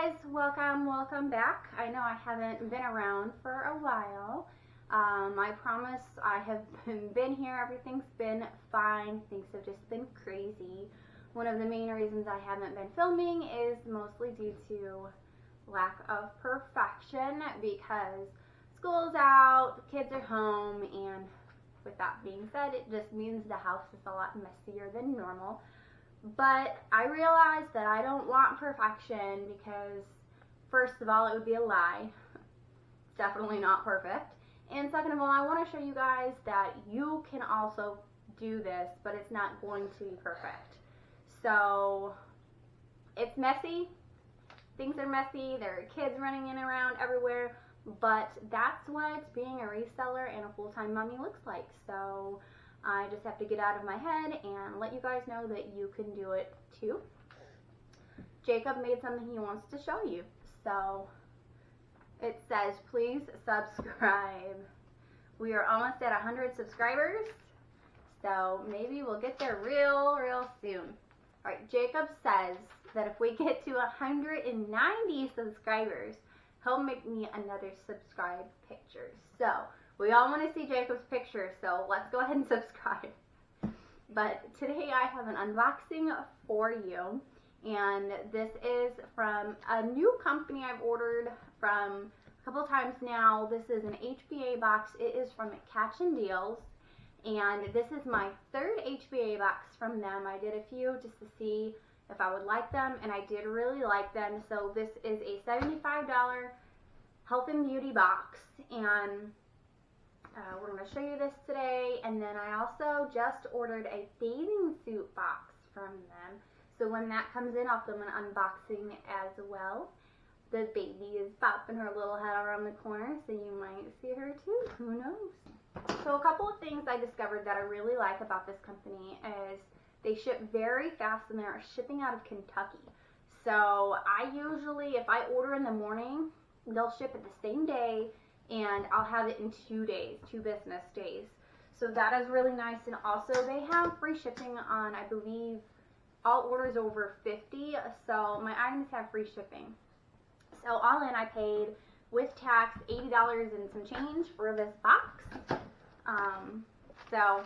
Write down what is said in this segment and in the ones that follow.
guys, welcome back. I know I haven't been around for a while. I promise I have been here. Everything's been fine. Things have just been crazy. One of the main reasons I haven't been filming is mostly due to lack of perfection, because school's out, the kids are home, and with that being said, it just means the house is a lot messier than normal. But I realized that I don't want perfection because, first of all, it would be a lie. It's definitely not perfect. And second of all, I want to show you guys that you can also do this, but it's not going to be perfect. So, it's messy. Things are messy. There are kids running in and around everywhere. But that's what being a reseller and a full-time mommy looks like. So, I just have to get out of my head and let you guys know that you can do it too. Jacob made something he wants to show you. So it says, please subscribe. We are almost at 100 subscribers. So maybe we'll get there real soon. Alright, Jacob says that if we get to 190 subscribers, he'll make me another subscribe picture. So we all want to see Jacob's picture, so let's go ahead and subscribe. But today I have an unboxing for you, and this is from a new company I've ordered from a couple times now. This is an HBA box. It is from Catch and Dealz, and this is my third HBA box from them. I did a few just to see if I would like them, and I did really like them. So this is a $75 health and beauty box, and we're going to show you this today. And then I also just ordered a bathing suit box from them. So when that comes in, I'll film an unboxing as well. The baby is popping her little head around the corner, so you might see her too. Who knows? So a couple of things I discovered that I really like about this company is they ship very fast, and they're shipping out of Kentucky. So I usually, if I order in the morning, they'll ship it the same day, and I'll have it in 2 days, 2 business days. So that is really nice. And also they have free shipping on, I believe, all orders over 50. So my items have free shipping. So all in, I paid with tax $80 and some change for this box. So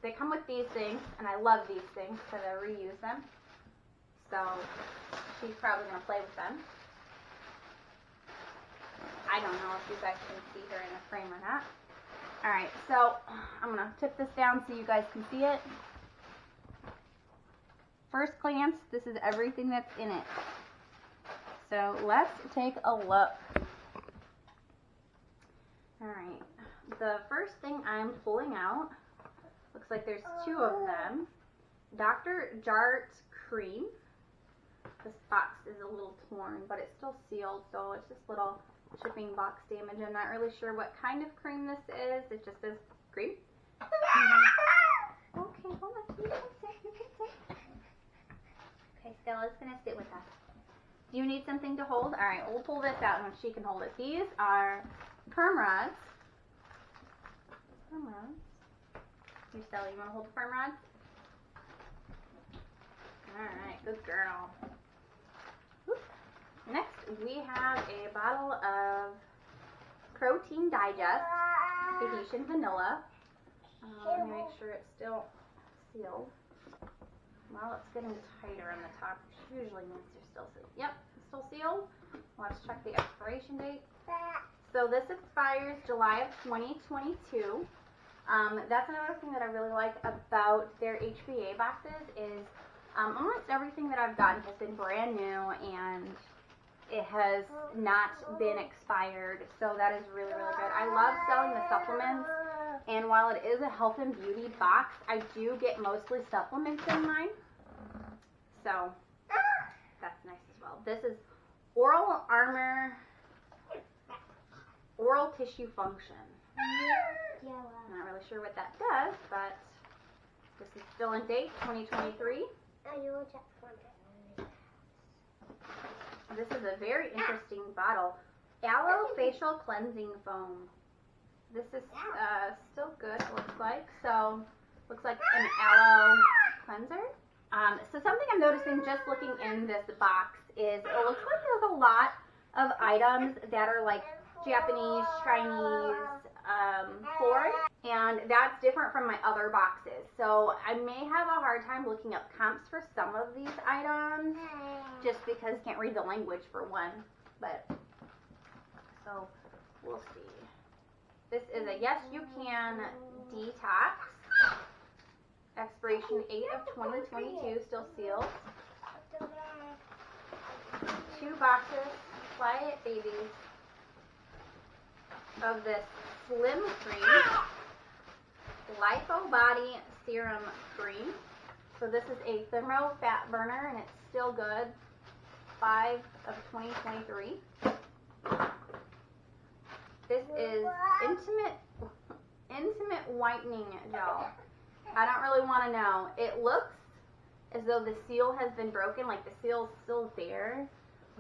they come with these things, and I love these things because I reuse them. So she's probably going to play with them. I don't know if you guys can see her in the frame or not. Alright, so I'm going to tip this down so you guys can see it. First glance, this is everything that's in it. So let's take a look. Alright, the first thing I'm pulling out, looks like there's 2 of them. Dr. Jart's cream. This box is a little torn, but it's still sealed, so it's just little shipping box damage. I'm not really sure what kind of cream this is. It just says cream. Okay, hold on. You can sit. Okay, Stella's going to sit with us. Do you need something to hold? Alright, we'll pull this out and she can hold it. These are perm rods. Perm rods. Here, Stella, you want to hold the perm rods? Alright, good girl. Next, we have a bottle of Protein Digest Tahitian Vanilla. Let me make sure it's still sealed. Well, it's getting tighter on the top, which usually means they're still sealed. Yep, it's still sealed. Let's check the expiration date. So this expires July of 2022. That's another thing that I really like about their HBA boxes is almost everything that I've gotten has been brand new, and it has not been expired, so that is really good. I love selling the supplements, and while it is a health and beauty box, I do get mostly supplements in mine, so that's nice as well. This is Oral Armor Oral Tissue Function. I'm not really sure what that does, but this is still in date, 2023. This is a very interesting bottle. Aloe Facial Cleansing Foam. This is still good, it looks like. So, looks like an aloe cleanser. So something I'm noticing just looking in this box is, it looks like there's a lot of items that are like Japanese, Chinese, foreign, and that's different from my other boxes. So I may have a hard time looking up comps for some of these items, just because I can't read the language for one. But so we'll see. This is a Yes You Can Detox. Expiration 8 of 2022, still sealed. 2 boxes, Quiet Babies, of this Slim Cream, Lipo Body Serum Cream. So this is a Thermo Fat Burner, and it's still good. 5 of 2023. This is Intimate Whitening Gel. I don't really want to know. It looks as though the seal has been broken, like the seal is still there,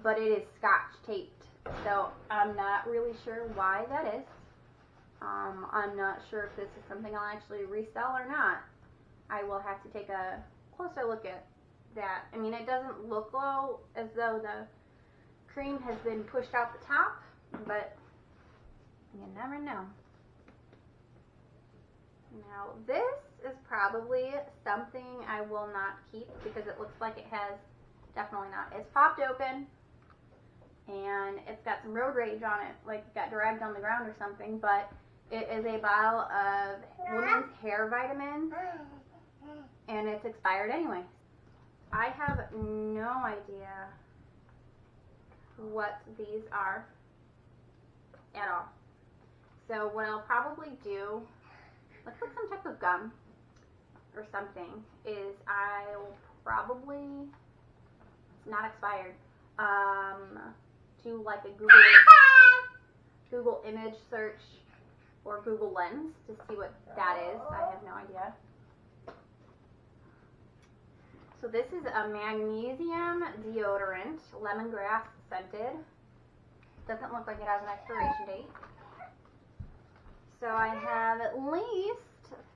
but it is scotch taped. So I'm not really sure why that is. I'm not sure if this is something I'll actually resell or not. I will have to take a closer look at that. I mean, it doesn't look as though the cream has been pushed out the top, but you never know. Now this is probably something I will not keep because it looks like it has, definitely not. It's popped open and it's got some road rage on it, like it got dragged on the ground or something, but it is a bottle of women's hair vitamins and it's expired anyway. I have no idea what these are at all. So what I'll probably do, looks like some type of gum or something, is I'll probably, it's not expired, do like a Google image search or Google Lens to see what that is. I have no idea. So this is a Magnesium Deodorant, lemongrass scented. Doesn't look like it has an expiration date. So I have at least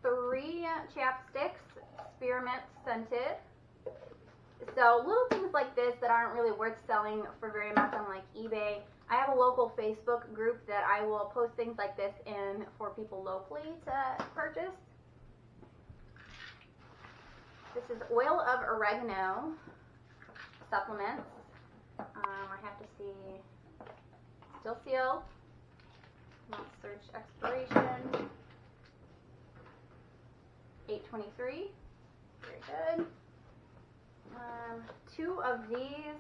3 chapsticks, spearmint scented. So little things like this that aren't really worth selling for very much on like eBay. I have a local Facebook group that I will post things like this in for people locally to purchase. This is oil of oregano supplements. I have to see, still sealed. Let's search expiration. 8/23. Very good. 2 of these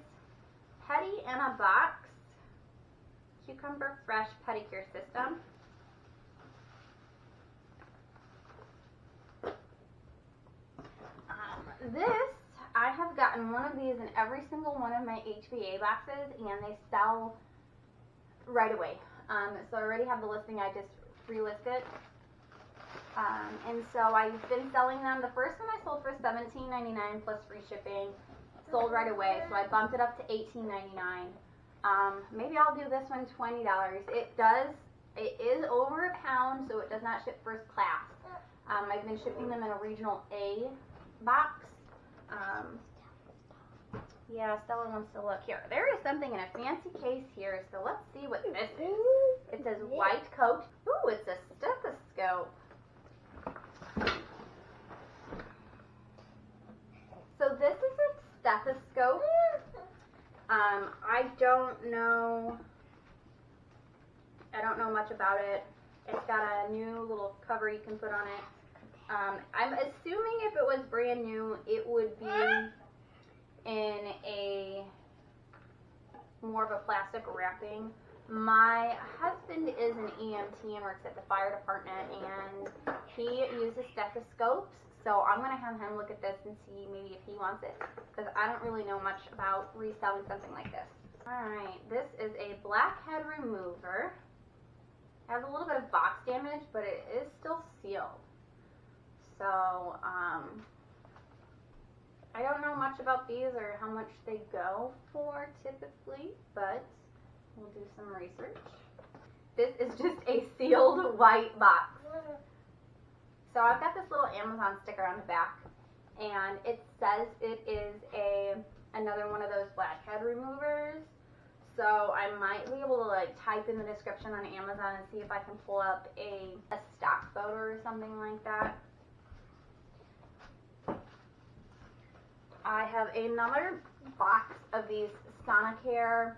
Petty in a Box Cucumber Fresh Pedicure System. This, I have gotten one of these in every single one of my HBA boxes, and they sell right away. So I already have the listing, I just relisted. And so I've been selling them. The first one I sold for $17.99 plus free shipping, sold right away, so I bumped it up to $18.99. Maybe I'll do this one $20. It is over a pound, so it does not ship first class. I've been shipping them in a regional A box. Yeah, Stella wants to look here. There is something in a fancy case here, so let's see what this is. It says white coat. Ooh, it's a stethoscope. So this is a stethoscope. I don't know much about it. It's got a new little cover you can put on it. I'm assuming if it was brand new, it would be in a more of a plastic wrapping. My husband is an EMT and works at the fire department, and he uses stethoscopes, so I'm going to have him look at this and see maybe if he wants it, because I don't really know much about reselling something like this. Alright, this is a Blackhead Remover. It has a little bit of box damage, but it is still sealed. So, I don't know much about these or how much they go for typically, but we'll do some research. This is just a sealed white box. So I've got this little Amazon sticker on the back, and it says it is a another one of those Blackhead Removers. So I might be able to like type in the description on Amazon and see if I can pull up a stock photo or something like that. I have another box of these Sonicare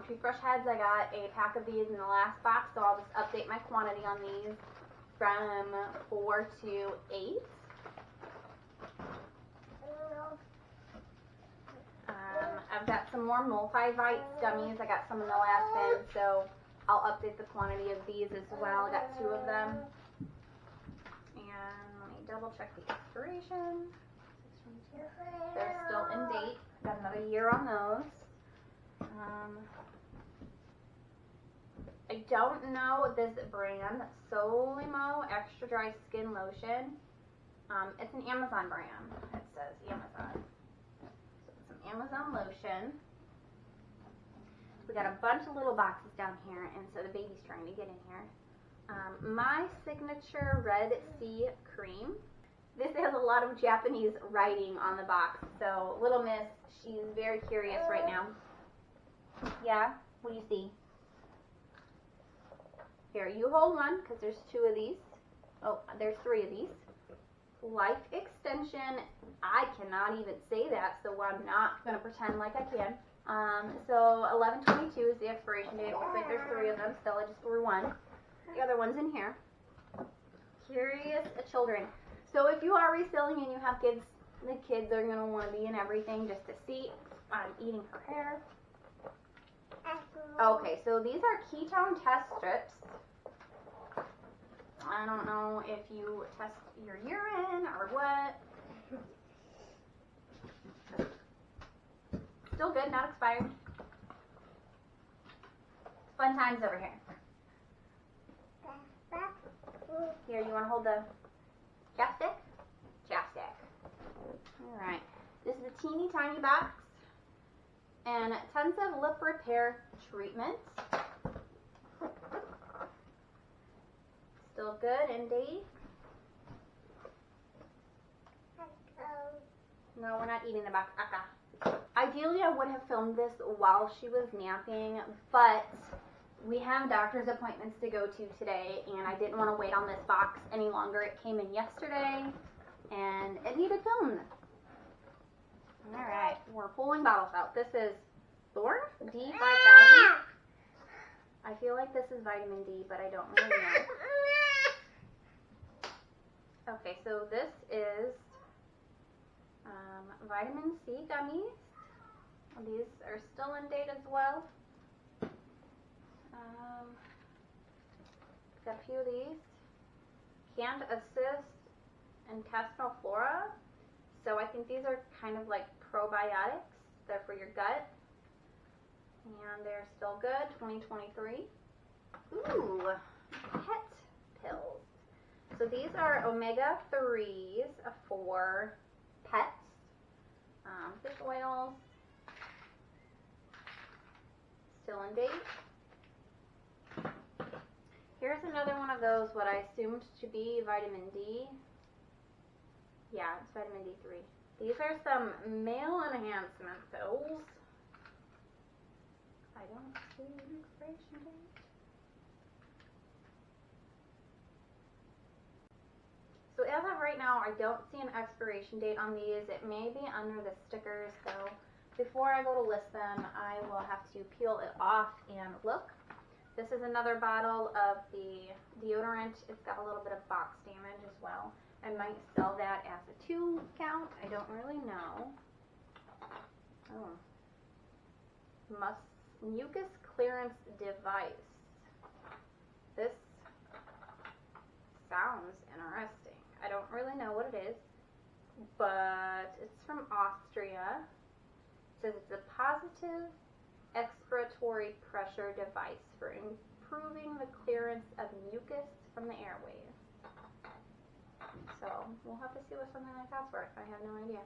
toothbrush heads. I got a pack of these in the last box, so I'll just update my quantity on these from 4 to 8. I've got some more multivites gummies. I got some in the last bin, so I'll update the quantity of these as well. I got 2 of them. And let me double check the expiration. They're still in date. Got another year on those. I don't know this brand, Solimo Extra Dry Skin Lotion. It's an Amazon brand. It says Amazon. So it's some Amazon lotion. We got a bunch of little boxes down here, and so the baby's trying to get in here. My signature Red Sea Cream. This has a lot of Japanese writing on the box, so little miss, she's very curious right now. Yeah? What do you see? Here, you hold one, because there's 2 of these. Oh, there's 3 of these. Life Extension. I cannot even say that, so I'm not going to pretend like I can. So 11/22 is the expiration date. It looks like there's 3 of them. Stella just threw one. The other one's in here. Curious Children. So if you are reselling and you have kids, the kids are going to want to be in everything just to see. I'm eating her hair. Okay, so these are ketone test strips. I don't know if you test your urine or what. Still good, not expired. Fun times over here. Here, you want to hold the chapstick? Chapstick. Alright. This is a teeny tiny box. And tons of lip repair treatments. Still good and date. No, we're not eating the box. Ideally, I would have filmed this while she was napping, but we have doctor's appointments to go to today, and I didn't want to wait on this box any longer. It came in yesterday, and it needed filmed. Alright, we're pulling bottles out. This is Thorn D5000. I feel like this is vitamin D, but I don't really know. Okay, so this is vitamin C gummies. These are still in date as well. Got a few of these. Can't assist intestinal flora. So I think these are kind of like probiotics. They're for your gut. And they're still good. 2023. Ooh, pet pills. So these are omega-3s for pets. Fish oils. Still in date. Here's another one of those, what I assumed to be vitamin D. Yeah, it's vitamin D3. These are some male enhancement pills. I don't see an expiration date. So as of right now, I don't see an expiration date on these. It may be under the stickers, so before I go to list them, I will have to peel it off and look. This is another bottle of the deodorant. It's got a little bit of box damage as well. I might sell that as a 2 count. I don't really know. Oh. Mucus clearance device. This sounds interesting. I don't really know what it is, but it's from Austria. It says it's a positive expiratory pressure device for improving the clearance of mucus from the airways. So we'll have to see what something like that's worth. I have no idea.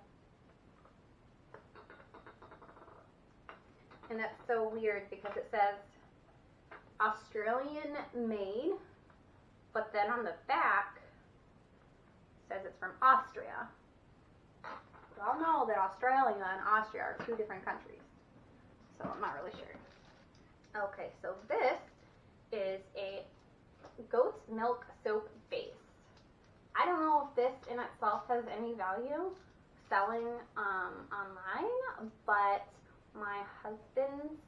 And that's so weird because it says Australian made, but then on the back it says it's from Austria. We all know that Australia and Austria are two different countries, so I'm not really sure. Okay, so this is a goat's milk soap base. I don't know if this in itself has any value selling online, but my husband's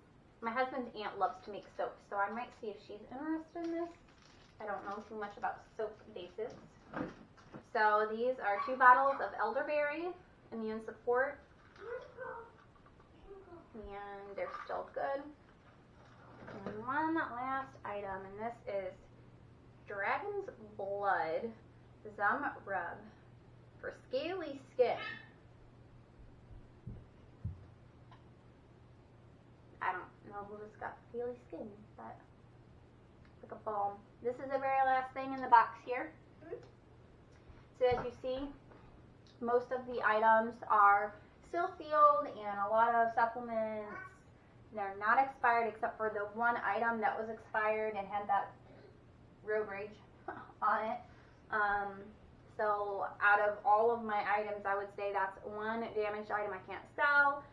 aunt loves to make soap, so I might see if she's interested in this. I don't know too much about soap bases. So these are 2 bottles of elderberry immune support, and they're still good. And one last item, and this is Dragon's Blood Zum Rub for scaly skin. I don't know who's got scaly skin, but it's like a balm. This is the very last thing in the box here. So as you see, most of the items are still sealed, and a lot of supplements, they're not expired except for the one item that was expired and had that road rage on it. So out of all of my items, I would say that's one damaged item I can't sell.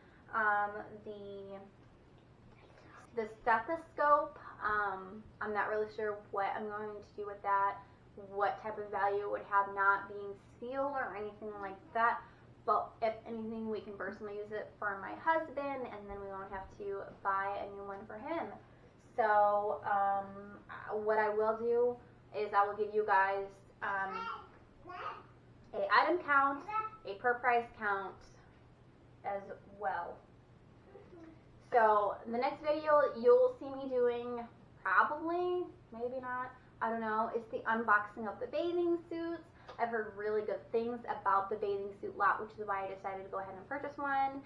The stethoscope, I'm not really sure what I'm going to do with that, what type of value it would have not being sealed or anything like that. But if anything, we can personally use it for my husband, and then we won't have to buy a new one for him. So what I will do is I will give you guys a item count, a per price count as well. So the next video you'll see me doing, probably, maybe not, I don't know, is the unboxing of the bathing suits. I've heard really good things about the bathing suit lot, which is why I decided to go ahead and purchase one.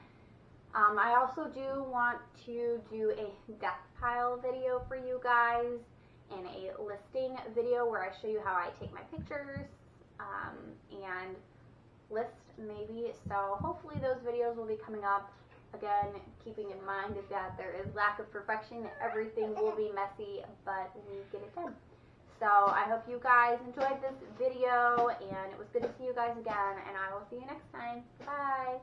I also do want to do a death pile video for you guys and a listing video where I show you how I take my pictures and list maybe. So hopefully those videos will be coming up. Again, keeping in mind that there is lack of perfection. Everything will be messy, but we get it done. So I hope you guys enjoyed this video, and it was good to see you guys again, and I will see you next time. Bye!